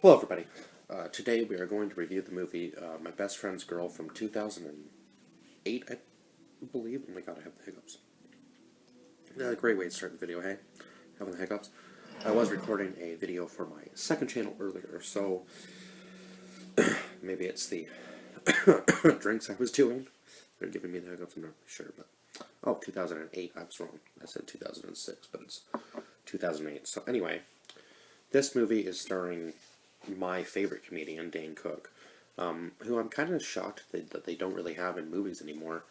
Hello, everybody. Today we are going to review the movie My Best Friend's Girl from 2008, I believe. Oh my god, I have the hiccups. Great way to start the video, hey? Having the hiccups. I was recording a video for my second channel earlier, so maybe it's the drinks I was doing. They're giving me the hiccups, I'm not really sure, but... Oh, 2008, I was wrong. I said 2006, but it's 2008. So anyway, this movie is starring my favorite comedian, Dane Cook, who I'm kind of shocked that they don't really have in movies anymore.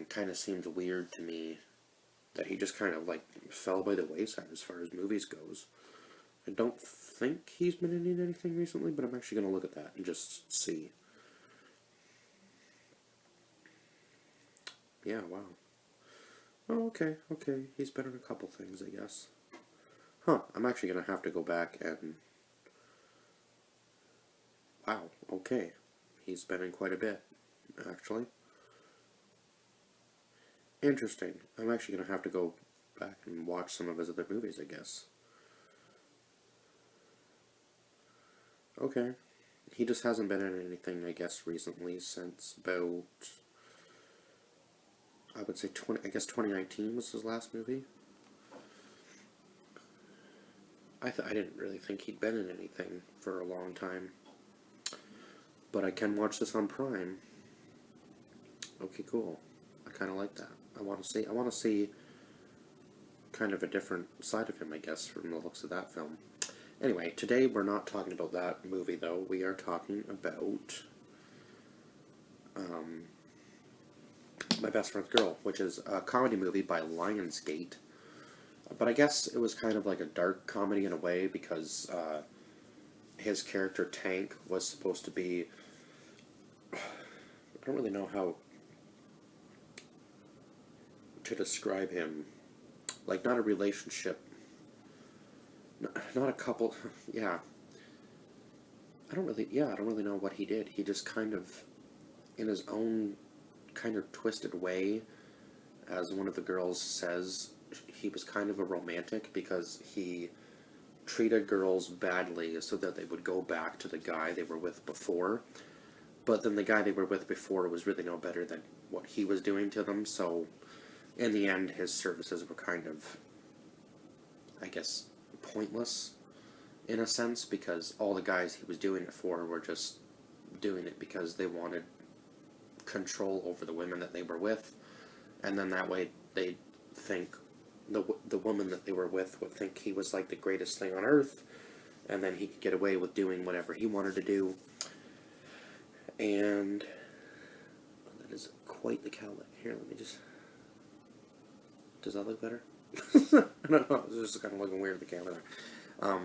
Kind of seems weird to me that he just kind of like fell by the wayside as far as movies goes. I don't think he's been in anything recently, but I'm actually going to look at that and just see. Yeah, wow. Oh, okay, okay. He's been in a couple things, I guess. Huh, I'm actually going to have to go back and... Wow, okay. He's been in quite a bit, actually. Interesting. I'm actually going to have to go back and watch some of his other movies, I guess. Okay. He just hasn't been in anything, I guess, recently since about... I would say 2019 was his last movie. I didn't really think he'd been in anything for a long time. But I can watch this on Prime. Okay, cool. I kind of like that. I want to see kind of a different side of him, I guess, from the looks of that film. Anyway, today we're not talking about that movie, though. We are talking about My Best Friend's Girl, which is a comedy movie by Lionsgate. But I guess it was kind of like a dark comedy in a way because his character Tank was supposed to be... I don't really know how to describe him. Like, not a relationship, not a couple. Yeah, I don't really know what he did. He just kind of, in his own kind of twisted way, as one of the girls says, he was kind of a romantic because he treated girls badly so that they would go back to the guy they were with before. But then the guy they were with before was really no better than what he was doing to them, so in the end his services were kind of, I guess, pointless in a sense, because all the guys he was doing it for were just doing it because they wanted control over the women that they were with, and then that way they'd think the woman that they were with would think he was like the greatest thing on earth, and then he could get away with doing whatever he wanted to do. And that is quite the cowlick. Here, let me just... Does that look better? I don't know, it's just kind of looking weird with the camera there.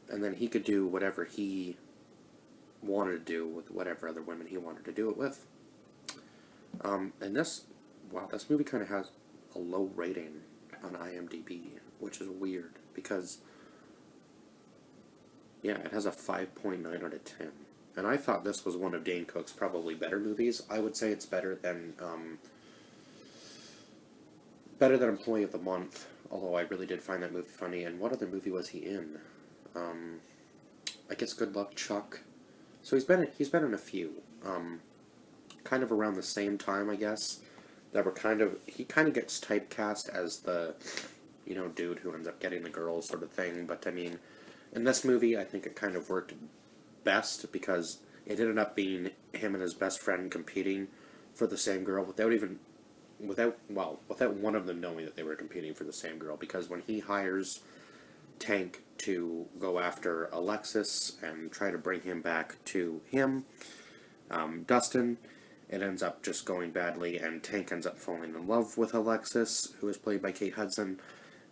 And then he could do whatever he wanted to do with whatever other women he wanted to do it with. And this movie kind of has a low rating on IMDb, which is weird, because, yeah, it has a 5.9 out of 10. And I thought this was one of Dane Cook's probably better movies. I would say it's better than Employee of the Month, although I really did find that movie funny. And what other movie was he in? I guess Good Luck Chuck. So he's been in a few, kind of around the same time, I guess. That were he kind of gets typecast as the, dude who ends up getting the girl sort of thing. But I mean, in this movie, I think it kind of worked best because it ended up being him and his best friend competing for the same girl without one of them knowing that they were competing for the same girl, because when he hires Tank to go after Alexis and try to bring him back to him, Dustin, it ends up just going badly, and Tank ends up falling in love with Alexis, who is played by Kate Hudson,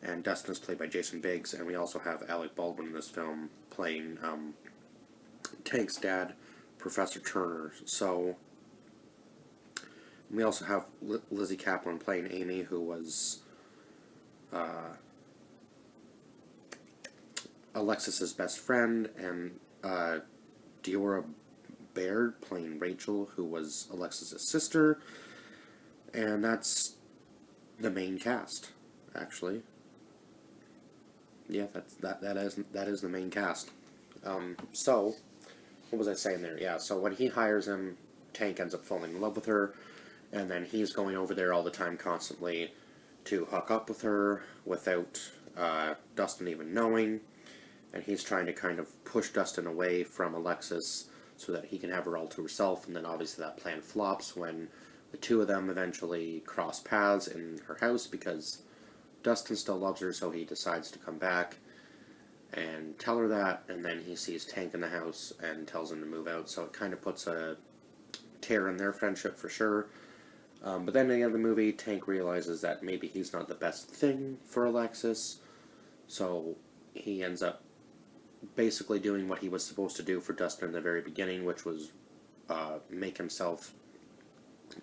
and Dustin is played by Jason Biggs, and we also have Alec Baldwin in this film playing Tank's dad, Professor Turner. So we also have Lizzie Kaplan playing Amy, who was Alexis's best friend, and Diora Baird playing Rachel, who was Alexis's sister, and that's the main cast, actually. Yeah, that is the main cast. So, what was I saying there? Yeah, so when he hires him, Tank ends up falling in love with her, and then he's going over there all the time, constantly, to hook up with her without Dustin even knowing, and he's trying to kind of push Dustin away from Alexis so that he can have her all to herself, and then obviously that plan flops when the two of them eventually cross paths in her house because Dustin still loves her, so he decides to come back and tell her that, and then he sees Tank in the house and tells him to move out, so it kind of puts a tear in their friendship for sure. But then at the end of the movie, Tank realizes that maybe he's not the best thing for Alexis, so he ends up basically doing what he was supposed to do for Dustin in the very beginning, which was make himself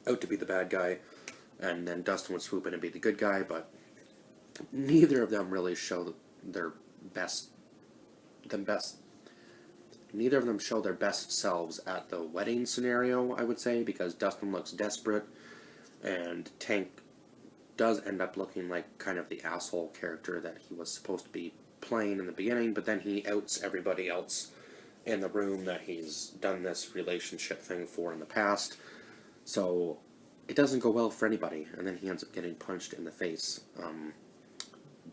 out to be the bad guy, and then Dustin would swoop in and be the good guy, but neither of them really show their best neither of them show their best selves at the wedding scenario, I would say, because Dustin looks desperate, and Tank does end up looking like kind of the asshole character that he was supposed to be playing in the beginning, but then he outs everybody else in the room that he's done this relationship thing for in the past, so it doesn't go well for anybody, and then he ends up getting punched in the face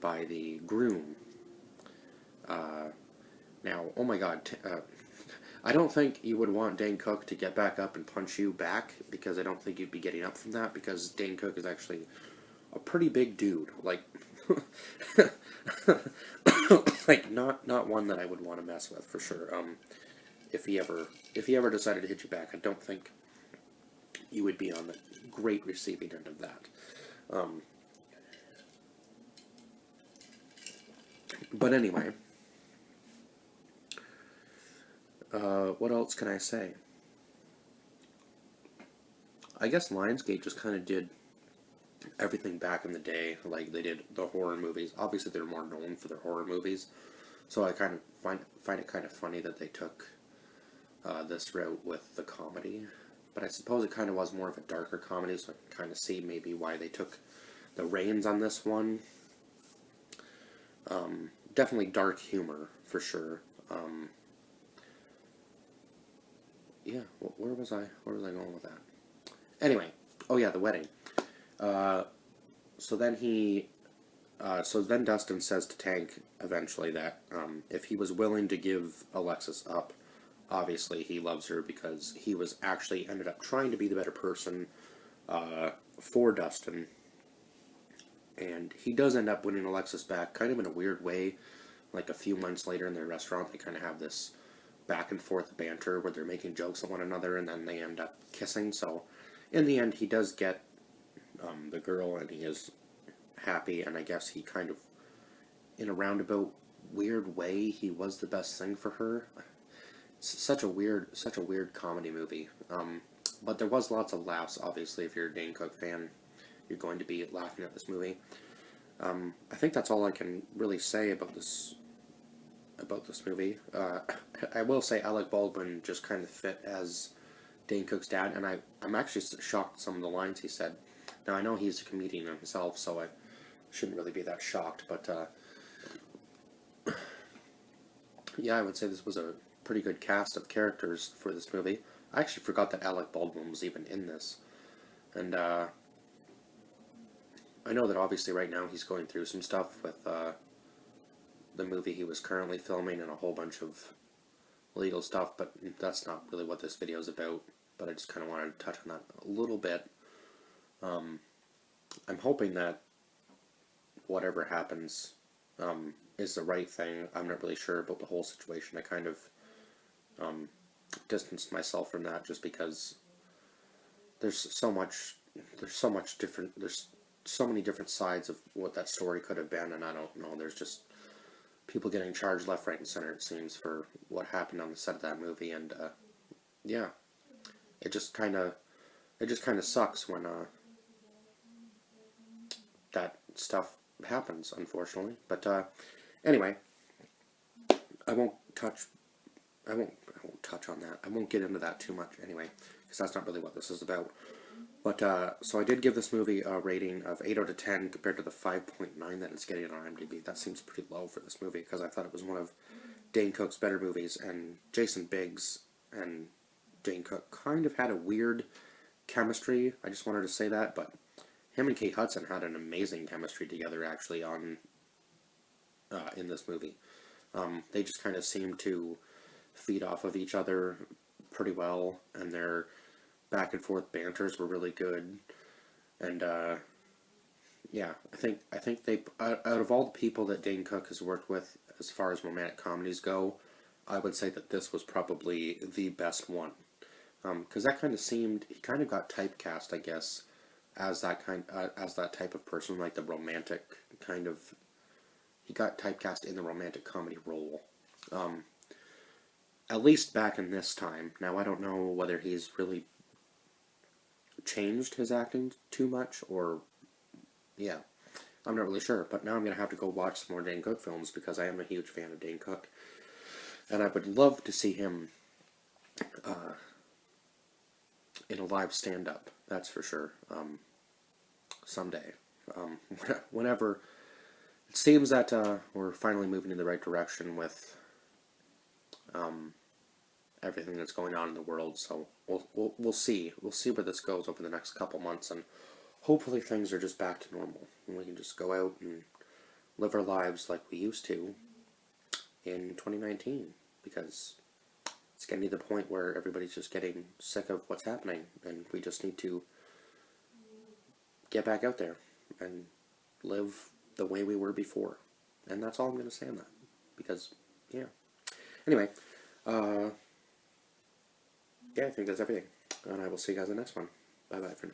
by the groom. Now, oh my god, I don't think you would want Dane Cook to get back up and punch you back, because I don't think you'd be getting up from that, because Dane Cook is actually a pretty big dude. Like, like not one that I would want to mess with for sure. If he ever decided to hit you back, I don't think you would be on the great receiving end of that. But anyway. What else can I say? I guess Lionsgate just kind of did everything back in the day, like they did the horror movies. Obviously, they're more known for their horror movies, so I kind of find it kind of funny that they took this route with the comedy. But I suppose it kind of was more of a darker comedy, so I can kind of see maybe why they took the reins on this one. Definitely dark humor, for sure. Yeah, where was I? Where was I going with that? Anyway, oh yeah, the wedding. So then Dustin says to Tank eventually that if he was willing to give Alexis up, obviously he loves her because he was actually ended up trying to be the better person for Dustin. And he does end up winning Alexis back, kind of in a weird way. Like a few months later in their restaurant, they kind of have this back and forth banter where they're making jokes at one another, and then they end up kissing. So in the end, he does get the girl, and he is happy, and I guess he kind of, in a roundabout weird way, he was the best thing for her. It's such a weird comedy movie. But there was lots of laughs, obviously. If you're a Dane Cook fan, you're going to be laughing at this movie. I think that's all I can really say about this movie. I will say Alec Baldwin just kind of fit as Dane Cook's dad, and I'm actually shocked at some of the lines he said. Now, I know he's a comedian himself, so I shouldn't really be that shocked, but yeah, I would say this was a pretty good cast of characters for this movie. I actually forgot that Alec Baldwin was even in this, and I know that obviously right now he's going through some stuff with the movie he was currently filming and a whole bunch of legal stuff, but that's not really what this video is about, but I just kind of wanted to touch on that a little bit. I'm hoping that whatever happens is the right thing. I'm not really sure about the whole situation. I kind of distanced myself from that just because there's so many different sides of what that story could have been, and I don't know. There's just people getting charged left, right, and center, it seems, for what happened on the set of that movie, and yeah, it just kind of sucks when that stuff happens, unfortunately. But anyway, I won't touch on that. I won't get into that too much anyway, because that's not really what this is about. But so I did give this movie a rating of 8 out of 10 compared to the 5.9 that it's getting on IMDb. That seems pretty low for this movie, because I thought it was one of Dane Cook's better movies, and Jason Biggs and Dane Cook kind of had a weird chemistry. I just wanted to say that, but him and Kate Hudson had an amazing chemistry together, actually, on in this movie. They just kind of seemed to feed off of each other pretty well, and their back and forth banters were really good. And yeah, I think they out of all the people that Dane Cook has worked with as far as romantic comedies go, I would say that this was probably the best one. Because that kind of seemed, he kind of got typecast, I guess, as as that type of person, like the romantic kind of. He got typecast in the romantic comedy role. At least back in this time. Now I don't know whether he's really changed his acting too much, or yeah, I'm not really sure. But now I'm gonna have to go watch some more Dane Cook films because I am a huge fan of Dane Cook, and I would love to see him in a live stand-up. That's for sure. Someday, whenever. It seems that we're finally moving in the right direction with everything that's going on in the world. So we'll see. We'll see where this goes over the next couple months, and hopefully things are just back to normal, and we can just go out and live our lives like we used to in 2019. Because it's getting to the point where everybody's just getting sick of what's happening, and we just need to get back out there and live the way we were before. And that's all I'm going to say on that. Because, yeah. Anyway, yeah, I think that's everything. And I will see you guys in the next one. Bye-bye for now.